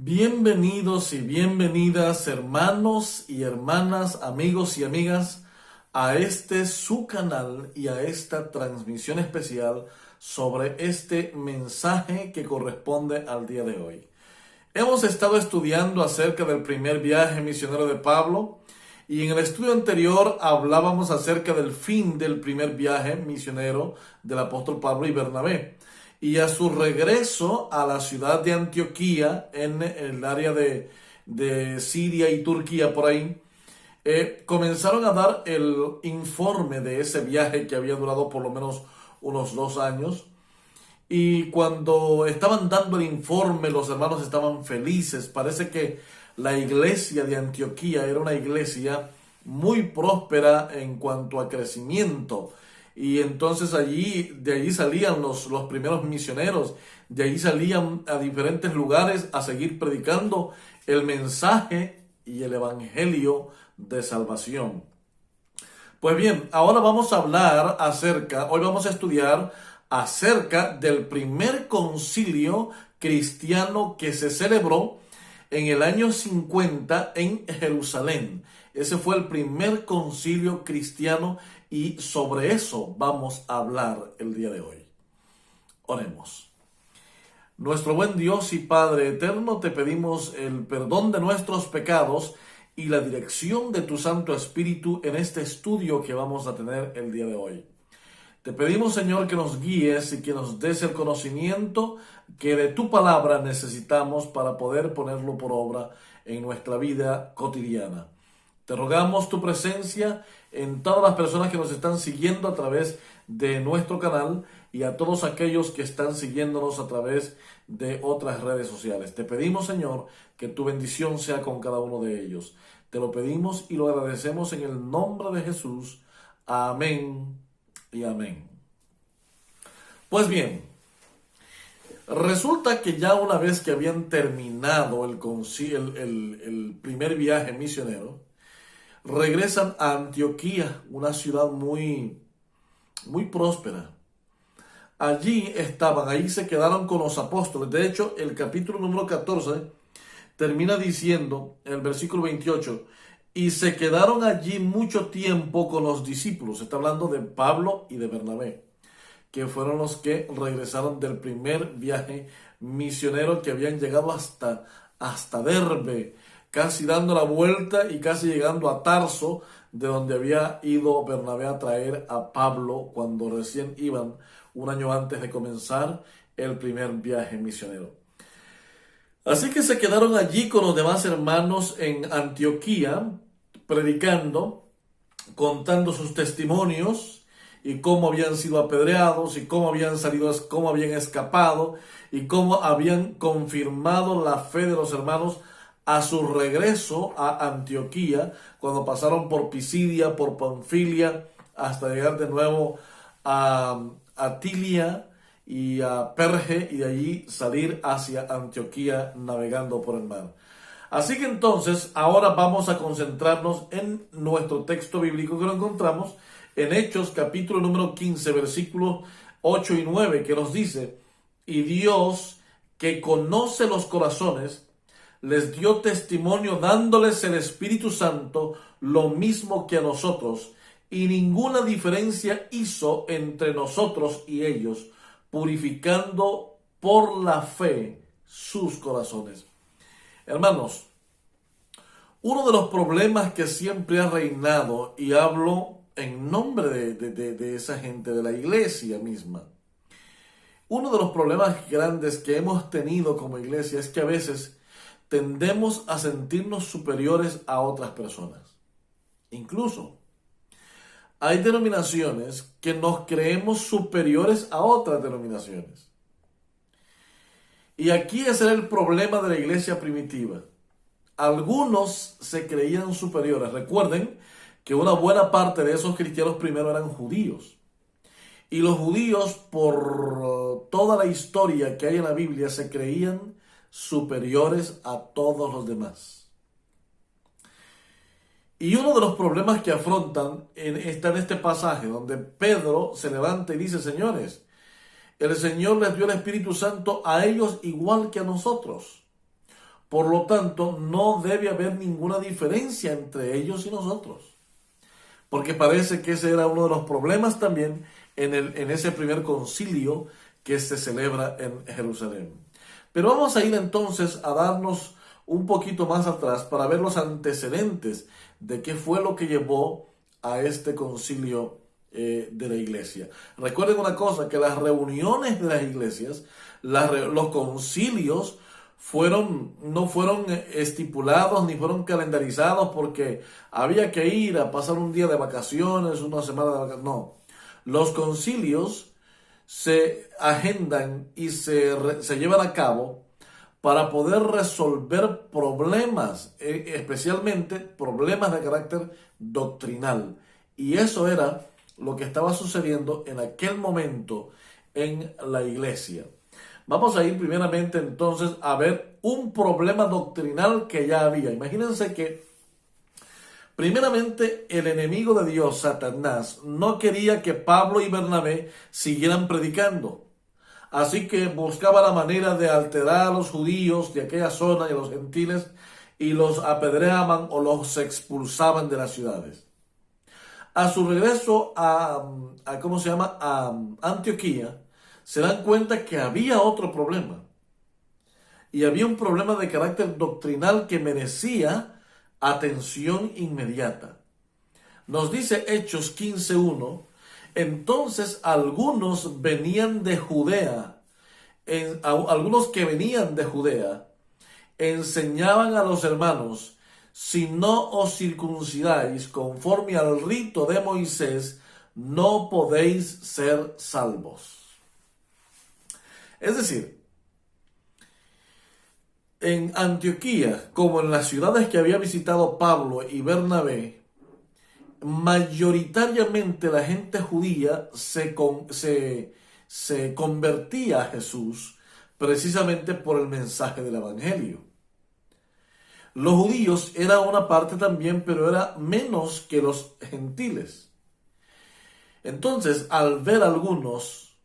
Bienvenidos y bienvenidas, hermanos y hermanas, amigos y amigas, a este su canal y a esta transmisión especial sobre este mensaje que corresponde al día de hoy. Hemos estado estudiando acerca del primer viaje misionero de Pablo y en el estudio anterior hablábamos acerca del fin del primer viaje misionero del apóstol Pablo y Bernabé y a su regreso a la ciudad de Antioquía en el área de Siria y Turquía por ahí. Comenzaron a dar el informe de ese viaje que había durado por lo menos unos 2 años. Y cuando estaban dando el informe, los hermanos estaban felices. Parece que la iglesia de Antioquía era una iglesia muy próspera en cuanto a crecimiento. Y entonces de allí salían los primeros misioneros. De allí salían a diferentes lugares a seguir predicando el mensaje y el evangelio de salvación. Pues bien, ahora vamos a hoy vamos a estudiar acerca del primer concilio cristiano que se celebró en el año 50 en Jerusalén. Ese fue el primer concilio cristiano y sobre eso vamos a hablar el día de hoy. Oremos. Nuestro buen Dios y Padre eterno, te pedimos el perdón de nuestros pecados y la dirección de tu Santo Espíritu en este estudio que vamos a tener el día de hoy. Te pedimos, Señor, que nos guíes y que nos des el conocimiento que de tu palabra necesitamos para poder ponerlo por obra en nuestra vida cotidiana. Te rogamos tu presencia en todas las personas que nos están siguiendo a través de nuestro canal y a todos aquellos que están siguiéndonos a través de otras redes sociales. Te pedimos, Señor, que tu bendición sea con cada uno de ellos. Te lo pedimos y lo agradecemos en el nombre de Jesús. Amén y amén. Pues bien, resulta que ya una vez que habían terminado el primer viaje misionero, regresan a Antioquía, una ciudad muy próspera. Allí se quedaron con los apóstoles. De hecho, el capítulo número 14 termina diciendo, en el versículo 28, y se quedaron allí mucho tiempo con los discípulos. Está hablando de Pablo y de Bernabé, que fueron los que regresaron del primer viaje misionero, que habían llegado hasta Derbe, casi dando la vuelta y casi llegando a Tarso, de donde había ido Bernabé a traer a Pablo cuando recién iban un año antes de comenzar el primer viaje misionero. Así que se quedaron allí con los demás hermanos en Antioquía, predicando, contando sus testimonios y cómo habían sido apedreados y cómo habían salido, cómo habían escapado y cómo habían confirmado la fe de los hermanos a su regreso a Antioquía, cuando pasaron por Pisidia, por Panfilia, hasta llegar de nuevo a Atilia y a Perge, y de allí salir hacia Antioquía navegando por el mar. Así que entonces ahora vamos a concentrarnos en nuestro texto bíblico que lo encontramos en Hechos capítulo número 15, versículos 8 y 9, que nos dice: y Dios, que conoce los corazones, les dio testimonio dándoles el Espíritu Santo, lo mismo que a nosotros, y ninguna diferencia hizo entre nosotros y ellos, purificando por la fe sus corazones. Hermanos, uno de los problemas que siempre ha reinado, y hablo en nombre de esa gente, de la iglesia misma, uno de los problemas grandes que hemos tenido como iglesia es que a veces tendemos a sentirnos superiores a otras personas. Incluso hay denominaciones que nos creemos superiores a otras denominaciones. Y aquí ese era el problema de la iglesia primitiva. Algunos se creían superiores. Recuerden que una buena parte de esos cristianos primero eran judíos. Y los judíos, por toda la historia que hay en la Biblia, se creían superiores a todos los demás. Y uno de los problemas que afrontan está en este pasaje, donde Pedro se levanta y dice: señores, el Señor les dio el Espíritu Santo a ellos igual que a nosotros. Por lo tanto, no debe haber ninguna diferencia entre ellos y nosotros. Porque parece que ese era uno de los problemas también en ese primer concilio que se celebra en Jerusalén. Pero vamos a ir entonces a darnos un poquito más atrás para ver los antecedentes de qué fue lo que llevó a este concilio de la iglesia. Recuerden una cosa, que las reuniones de las iglesias, los concilios, no fueron estipulados ni fueron calendarizados porque había que ir a pasar un día de vacaciones, una semana de vacaciones. No, los concilios se agendan y se llevan a cabo para poder resolver problemas, especialmente problemas de carácter doctrinal. Y eso era lo que estaba sucediendo en aquel momento en la iglesia. Vamos a ir primeramente entonces a ver un problema doctrinal que ya había. Imagínense que primeramente el enemigo de Dios, Satanás, no quería que Pablo y Bernabé siguieran predicando. Así que buscaba la manera de alterar a los judíos de aquella zona y a los gentiles y los apedreaban o los expulsaban de las ciudades. A su regreso ¿cómo se llama? A Antioquía, se dan cuenta que había otro problema. Y había un problema de carácter doctrinal que merecía atención inmediata. Nos dice Hechos 15:1, entonces algunos venían de Judea, algunos que venían de Judea, enseñaban a los hermanos, si no os circuncidáis conforme al rito de Moisés, no podéis ser salvos. Es decir, en Antioquía, como en las ciudades que había visitado Pablo y Bernabé, mayoritariamente la gente judía se convertía a Jesús precisamente por el mensaje del Evangelio. Los judíos eran una parte también, pero era menos que los gentiles. Entonces, al ver algunos,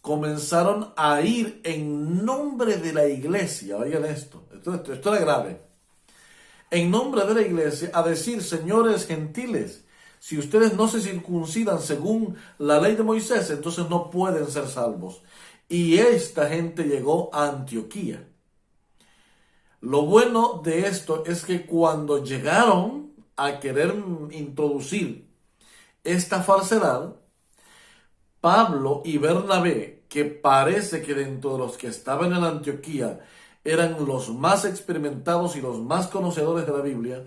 comenzaron a ir en nombre de la iglesia, oigan esto era grave, en nombre de la iglesia a decir, señores gentiles, si ustedes no se circuncidan según la ley de Moisés, entonces no pueden ser salvos. Y esta gente llegó a Antioquía. Lo bueno de esto es que cuando llegaron a querer introducir esta falsedad, Pablo y Bernabé, que parece que dentro de los que estaban en Antioquía eran los más experimentados y los más conocedores de la Biblia,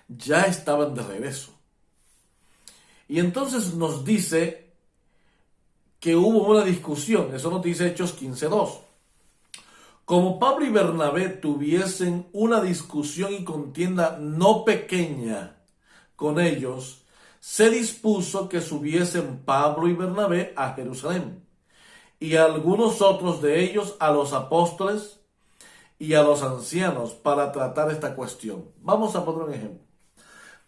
ya estaban de regreso. Y entonces nos dice que hubo una discusión, eso nos dice Hechos 15:2. Como Pablo y Bernabé tuviesen una discusión y contienda no pequeña con ellos, se dispuso que subiesen Pablo y Bernabé a Jerusalén, y algunos otros de ellos a los apóstoles y a los ancianos para tratar esta cuestión. Vamos a poner un ejemplo.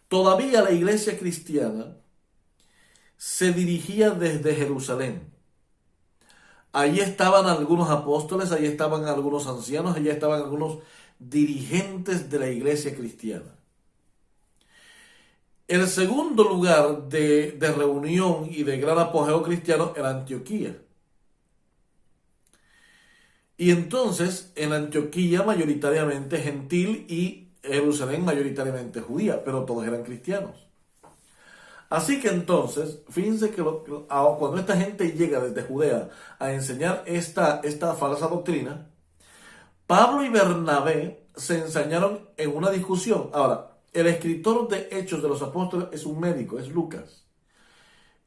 Todavía la iglesia cristiana se dirigía desde Jerusalén. Allí estaban algunos apóstoles, allí estaban algunos ancianos, allí estaban algunos dirigentes de la iglesia cristiana. El segundo lugar de reunión y de gran apogeo cristiano era Antioquía. Y entonces en Antioquía mayoritariamente gentil y Jerusalén mayoritariamente judía, pero todos eran cristianos. Así que entonces, fíjense que cuando esta gente llega desde Judea a enseñar esta falsa doctrina, Pablo y Bernabé se ensañaron en una discusión. Ahora, el escritor de Hechos de los Apóstoles es un médico, es Lucas.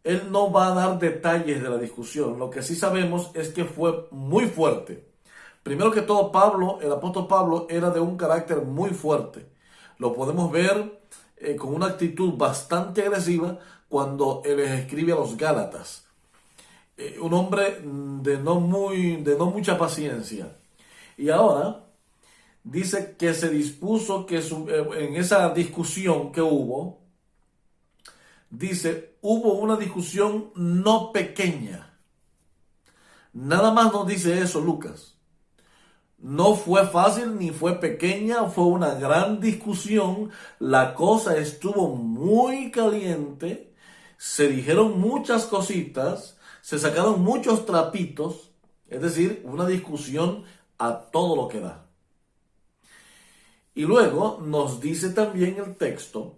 Él no va a dar detalles de la discusión. Lo que sí sabemos es que fue muy fuerte. Primero que todo, el apóstol Pablo, era de un carácter muy fuerte. Lo podemos ver con una actitud bastante agresiva cuando él les escribe a los Gálatas. Un hombre de no mucha paciencia. Y ahora dice que se dispuso que en esa discusión que hubo, dice, hubo una discusión no pequeña. Nada más nos dice eso Lucas. No fue fácil ni fue pequeña, fue una gran discusión. La cosa estuvo muy caliente, se dijeron muchas cositas, se sacaron muchos trapitos, es decir, una discusión a todo lo que da. Y luego nos dice también el texto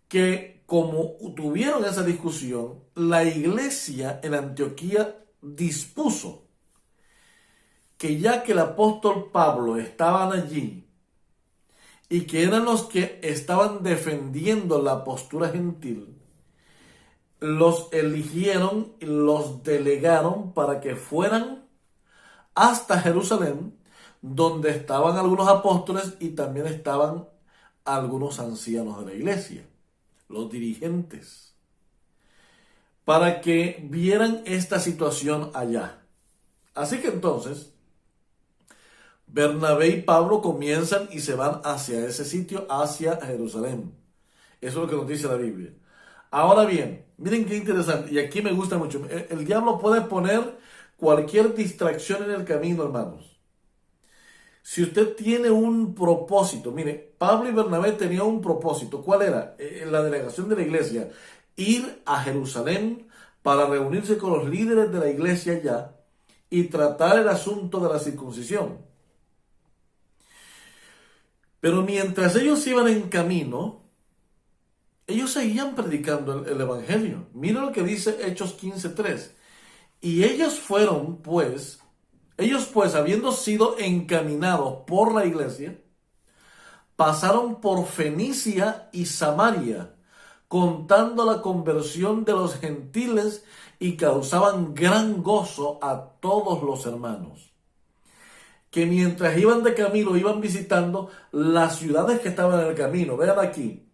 que como tuvieron esa discusión, la iglesia en Antioquía dispuso que ya que el apóstol Pablo estaban allí y que eran los que estaban defendiendo la postura gentil, los eligieron y los delegaron para que fueran hasta Jerusalén, donde estaban algunos apóstoles y también estaban algunos ancianos de la iglesia, los dirigentes, para que vieran esta situación allá. Así que entonces, Bernabé y Pablo comienzan y se van hacia ese sitio, hacia Jerusalén. Eso es lo que nos dice la Biblia. Ahora bien, miren qué interesante, y aquí me gusta mucho. El diablo puede poner cualquier distracción en el camino, hermanos. Si usted tiene un propósito, mire, Pablo y Bernabé tenían un propósito. ¿Cuál era? La delegación de la iglesia, ir a Jerusalén para reunirse con los líderes de la iglesia allá y tratar el asunto de la circuncisión. Pero mientras ellos iban en camino, ellos seguían predicando el evangelio. Mira lo que dice Hechos 15:3. Y ellos pues, habiendo sido encaminados por la iglesia, pasaron por Fenicia y Samaria, contando la conversión de los gentiles y causaban gran gozo a todos los hermanos. Que mientras iban de camino, iban visitando las ciudades que estaban en el camino. Vean aquí,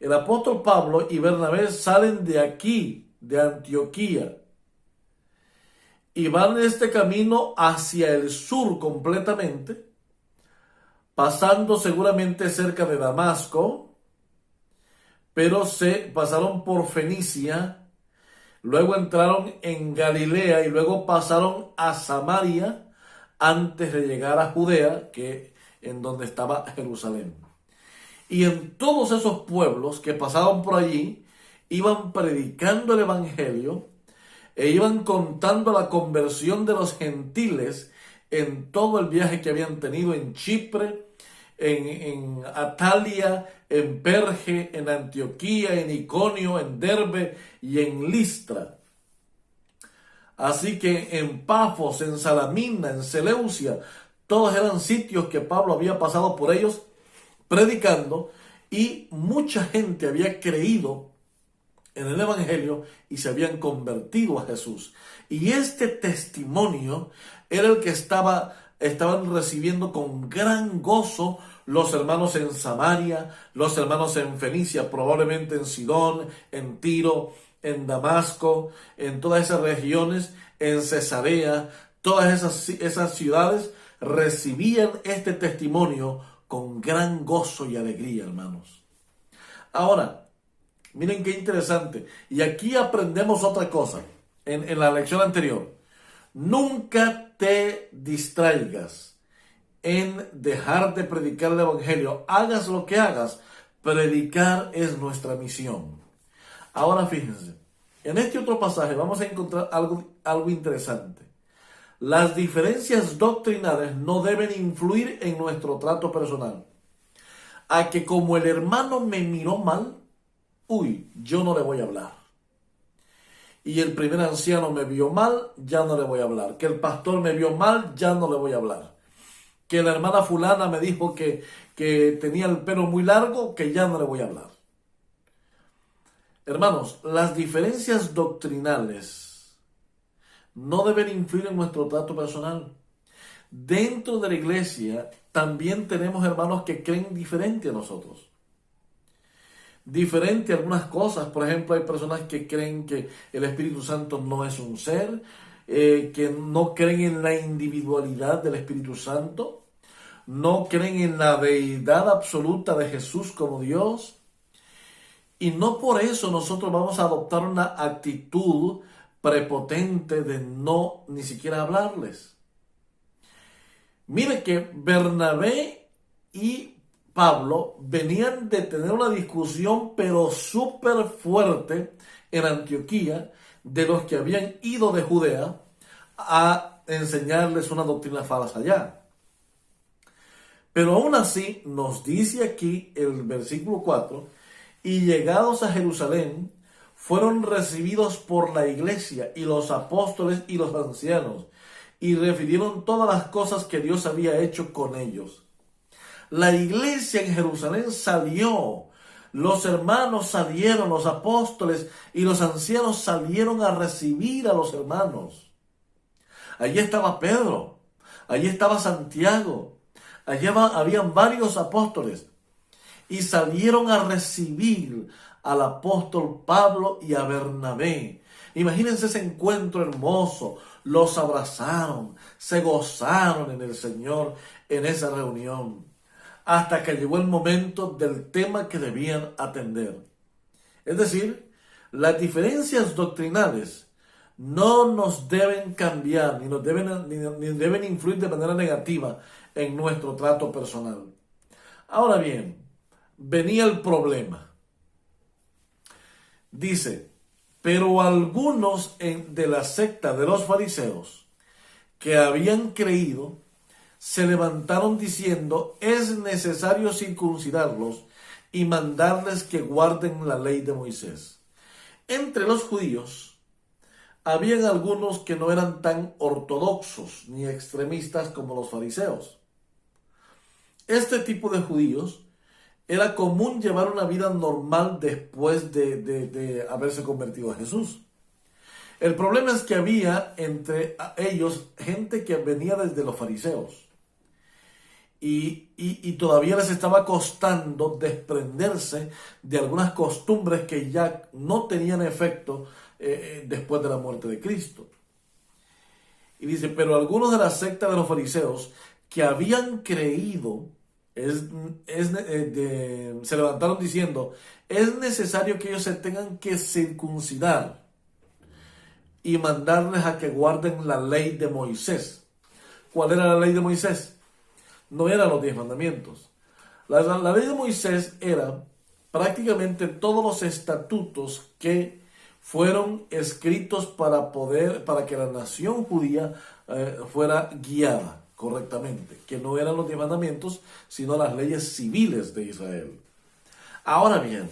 el apóstol Pablo y Bernabé salen de aquí, de Antioquía, y van en este camino hacia el sur completamente, pasando seguramente cerca de Damasco, pero se pasaron por Fenicia, luego entraron en Galilea y luego pasaron a Samaria antes de llegar a Judea, que en donde estaba Jerusalén. Y en todos esos pueblos que pasaban por allí, iban predicando el evangelio e iban contando la conversión de los gentiles en todo el viaje que habían tenido en Chipre, en Atalia, en Perge, en Antioquía, en Iconio, en Derbe y en Listra. Así que en Pafos, en Salamina, en Seleucia, todos eran sitios que Pablo había pasado por ellos predicando y mucha gente había creído en el evangelio y se habían convertido a Jesús. Y este testimonio era el que estaban recibiendo con gran gozo los hermanos en Samaria, los hermanos en Fenicia, probablemente en Sidón, en Tiro, en Damasco, en todas esas regiones, en Cesarea, todas esas ciudades recibían este testimonio con gran gozo y alegría, hermanos. Ahora, miren qué interesante. Y aquí aprendemos otra cosa en la lección anterior. Nunca te distraigas en dejar de predicar el evangelio. Hagas lo que hagas, predicar es nuestra misión. Ahora fíjense, en este otro pasaje vamos a encontrar algo interesante. Las diferencias doctrinales no deben influir en nuestro trato personal. A que como el hermano me miró mal, yo no le voy a hablar. Y el primer anciano me vio mal, ya no le voy a hablar. Que el pastor me vio mal, ya no le voy a hablar. Que la hermana fulana me dijo que tenía el pelo muy largo, que ya no le voy a hablar. Hermanos, las diferencias doctrinales no deben influir en nuestro trato personal. Dentro de la iglesia también tenemos hermanos que creen diferente a nosotros. Diferente a algunas cosas. Por ejemplo, hay personas que creen que el Espíritu Santo no es un ser, que no creen en la individualidad del Espíritu Santo, no creen en la deidad absoluta de Jesús como Dios. Y no por eso nosotros vamos a adoptar una actitud prepotente de no ni siquiera hablarles. Mire que Bernabé y Pablo venían de tener una discusión pero súper fuerte en Antioquía de los que habían ido de Judea a enseñarles una doctrina falsa allá. Pero aún así nos dice aquí el versículo 4, y llegados a Jerusalén, fueron recibidos por la iglesia y los apóstoles y los ancianos, y refirieron todas las cosas que Dios había hecho con ellos. La iglesia en Jerusalén salió, los hermanos salieron, los apóstoles y los ancianos salieron a recibir a los hermanos. Allí estaba Pedro, allí estaba Santiago, allí habían varios apóstoles y salieron a recibir al apóstol Pablo y a Bernabé. Imagínense ese encuentro hermoso, los abrazaron, se gozaron en el Señor en esa reunión, hasta que llegó el momento del tema que debían atender. Es decir, las diferencias doctrinales no nos deben cambiar, ni deben influir de manera negativa en nuestro trato personal. Ahora bien, venía el problema. Dice, pero algunos de la secta de los fariseos que habían creído se levantaron diciendo, es necesario circuncidarlos y mandarles que guarden la ley de Moisés. Entre los judíos habían algunos que no eran tan ortodoxos ni extremistas como los fariseos. Este tipo de judíos era común llevar una vida normal después de haberse convertido a Jesús. El problema es que había entre ellos gente que venía desde los fariseos y todavía les estaba costando desprenderse de algunas costumbres que ya no tenían efecto después de la muerte de Cristo. Y dice, pero algunos de la secta de los fariseos que habían creído se levantaron diciendo, es necesario que ellos se tengan que circuncidar y mandarles a que guarden la ley de Moisés. ¿Cuál era la ley de Moisés? No eran los 10 mandamientos. La ley de Moisés era prácticamente todos los estatutos que fueron escritos para que la nación judía fuera guiada correctamente, que no eran los 10 mandamientos, sino las leyes civiles de Israel. Ahora bien,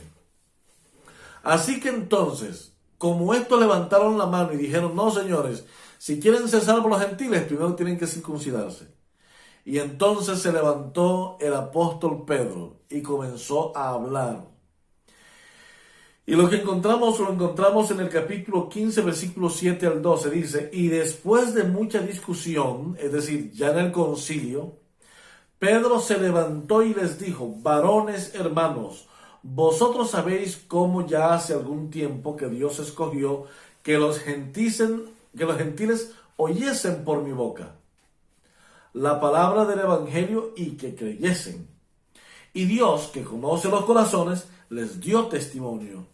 así que entonces, como estos levantaron la mano y dijeron, no señores, si quieren ser salvos los gentiles, primero tienen que circuncidarse. Y entonces se levantó el apóstol Pedro y comenzó a hablar. Y lo encontramos en el capítulo 15, versículos 7 al 12. Dice, y después de mucha discusión, es decir, ya en el concilio, Pedro se levantó y les dijo, varones hermanos, vosotros sabéis cómo ya hace algún tiempo que Dios escogió que los gentiles oyesen por mi boca la palabra del evangelio y que creyesen. Y Dios, que conoce los corazones, les dio testimonio,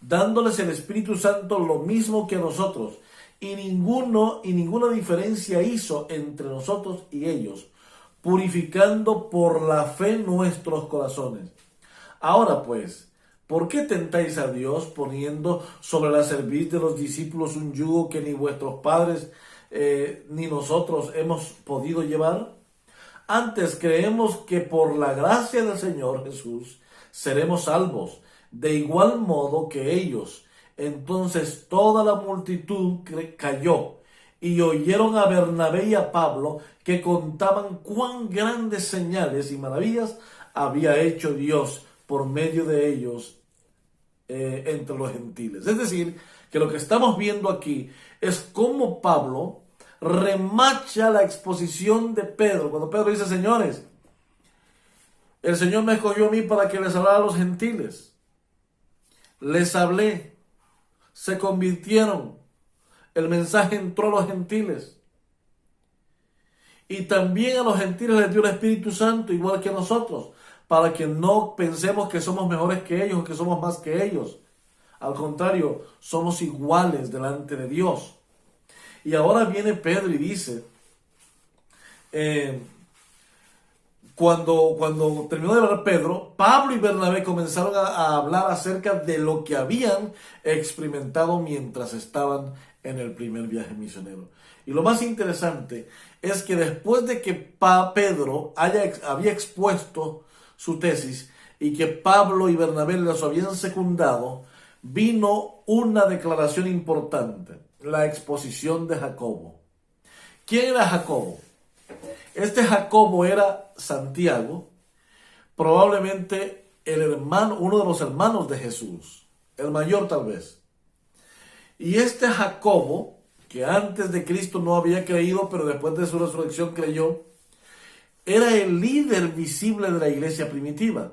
dándoles el Espíritu Santo lo mismo que a nosotros, y ninguna diferencia hizo entre nosotros y ellos, purificando por la fe nuestros corazones. Ahora pues, ¿por qué tentáis a Dios poniendo sobre la cerviz de los discípulos un yugo que ni vuestros padres ni nosotros hemos podido llevar? Antes creemos que por la gracia del Señor Jesús seremos salvos, de igual modo que ellos. Entonces toda la multitud cayó y oyeron a Bernabé y a Pablo que contaban cuán grandes señales y maravillas había hecho Dios por medio de ellos entre los gentiles. Es decir, que lo que estamos viendo aquí es cómo Pablo remacha la exposición de Pedro. Cuando Pedro dice, señores, el Señor me escogió a mí para que les hablara a los gentiles. Les hablé, se convirtieron, el mensaje entró a los gentiles. Y también a los gentiles les dio el Espíritu Santo, igual que a nosotros, para que no pensemos que somos mejores que ellos o que somos más que ellos. Al contrario, somos iguales delante de Dios. Y ahora viene Pedro y dice, cuando terminó de hablar Pedro, Pablo y Bernabé comenzaron a hablar acerca de lo que habían experimentado mientras estaban en el primer viaje misionero. Y lo más interesante es que después de que Pedro había expuesto su tesis y que Pablo y Bernabé los habían secundado, vino una declaración importante, la exposición de Jacobo. ¿Quién era Jacobo? Este Jacobo era Santiago, probablemente uno de los hermanos de Jesús, el mayor tal vez. Y este Jacobo, que antes de Cristo no había creído, pero después de su resurrección creyó, era el líder visible de la iglesia primitiva.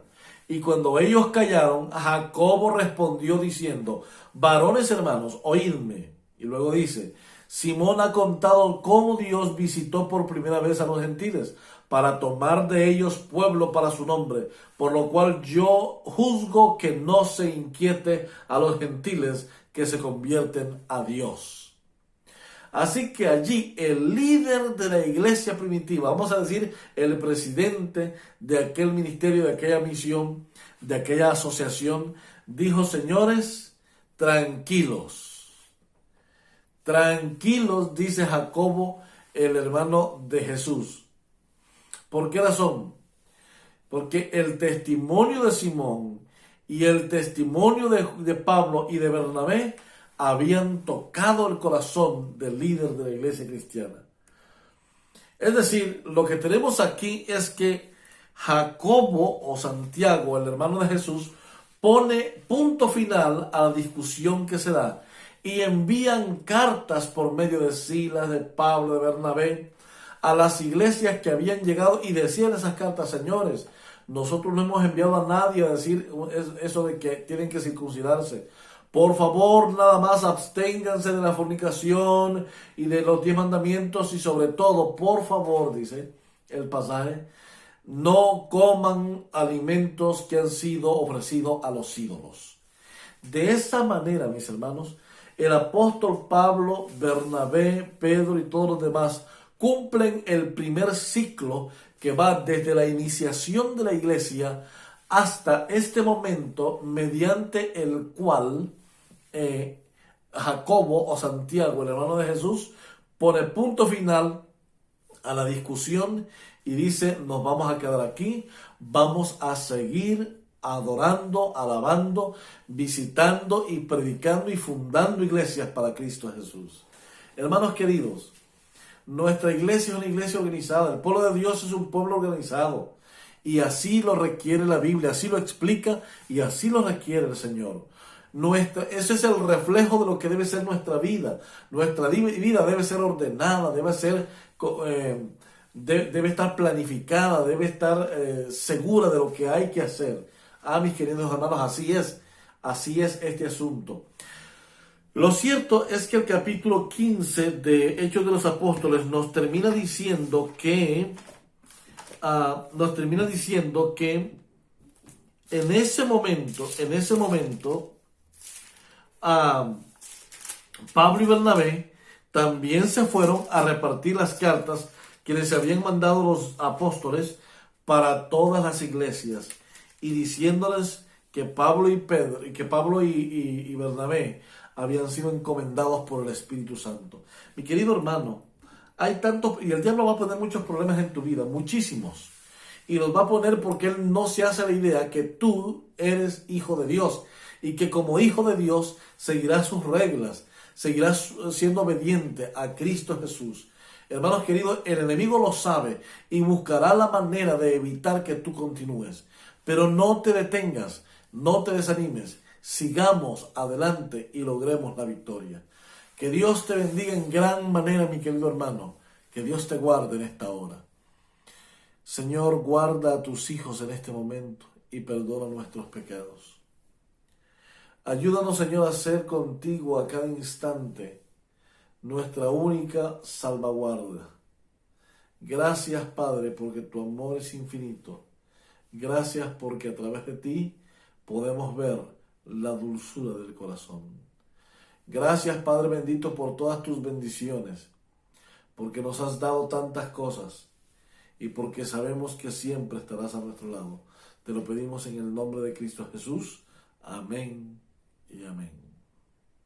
Y cuando ellos callaron, Jacobo respondió diciendo: varones hermanos, oídme. Y luego dice: Simón ha contado cómo Dios visitó por primera vez a los gentiles para tomar de ellos pueblo para su nombre, por lo cual yo juzgo que no se inquiete a los gentiles que se convierten a Dios. Así que allí el líder de la iglesia primitiva, vamos a decir el presidente de aquel ministerio, de aquella misión, de aquella asociación, dijo: señores, tranquilos. Tranquilos, dice Jacobo, el hermano de Jesús. ¿Por qué razón? Porque el testimonio de Simón y el testimonio de Pablo y de Bernabé habían tocado el corazón del líder de la iglesia cristiana. Es decir, lo que tenemos aquí es que Jacobo o Santiago, el hermano de Jesús, pone punto final a la discusión que se da y envían cartas por medio de Silas, de Pablo, de Bernabé, a las iglesias que habían llegado, y decían esas cartas: señores, nosotros no hemos enviado a nadie a decir eso de que tienen que circuncidarse. Por favor, nada más absténganse de la fornicación y de los 10 mandamientos, y sobre todo, por favor, dice el pasaje, no coman alimentos que han sido ofrecidos a los ídolos. De esa manera, mis hermanos, el apóstol Pablo, Bernabé, Pedro y todos los demás cumplen el primer ciclo que va desde la iniciación de la iglesia hasta este momento, mediante el cual Jacobo o Santiago, el hermano de Jesús, pone punto final a la discusión y dice: nos vamos a quedar aquí, vamos a seguir adorando, alabando, visitando y predicando y fundando iglesias para Cristo Jesús. Hermanos queridos, nuestra iglesia es una iglesia organizada. El pueblo de Dios es un pueblo organizado, y así lo requiere la Biblia, así lo explica y así lo requiere el Señor. Ese es el reflejo de lo que debe ser nuestra vida. Nuestra vida debe ser ordenada, debe estar planificada, debe estar segura de lo que hay que hacer. Mis queridos hermanos, así es este asunto. Lo cierto es que el capítulo 15 de Hechos de los Apóstoles nos termina diciendo que en ese momento Pablo y Bernabé también se fueron a repartir las cartas que les habían mandado los apóstoles para todas las iglesias, y diciéndoles que Pablo y Bernabé habían sido encomendados por el Espíritu Santo. Mi querido hermano, y el diablo va a poner muchos problemas en tu vida, muchísimos, y los va a poner porque él no se hace la idea que tú eres hijo de Dios, y que como hijo de Dios seguirás sus reglas, seguirás siendo obediente a Cristo Jesús. Hermanos queridos, el enemigo lo sabe y buscará la manera de evitar que tú continúes. Pero no te detengas, no te desanimes, sigamos adelante y logremos la victoria. Que Dios te bendiga en gran manera, mi querido hermano. Que Dios te guarde en esta hora. Señor, guarda a tus hijos en este momento y perdona nuestros pecados. Ayúdanos, Señor, a ser contigo a cada instante nuestra única salvaguarda. Gracias, Padre, porque tu amor es infinito. Gracias porque a través de ti podemos ver la dulzura del corazón. Gracias, Padre bendito, por todas tus bendiciones, porque nos has dado tantas cosas y porque sabemos que siempre estarás a nuestro lado. Te lo pedimos en el nombre de Cristo Jesús. Amén y amén.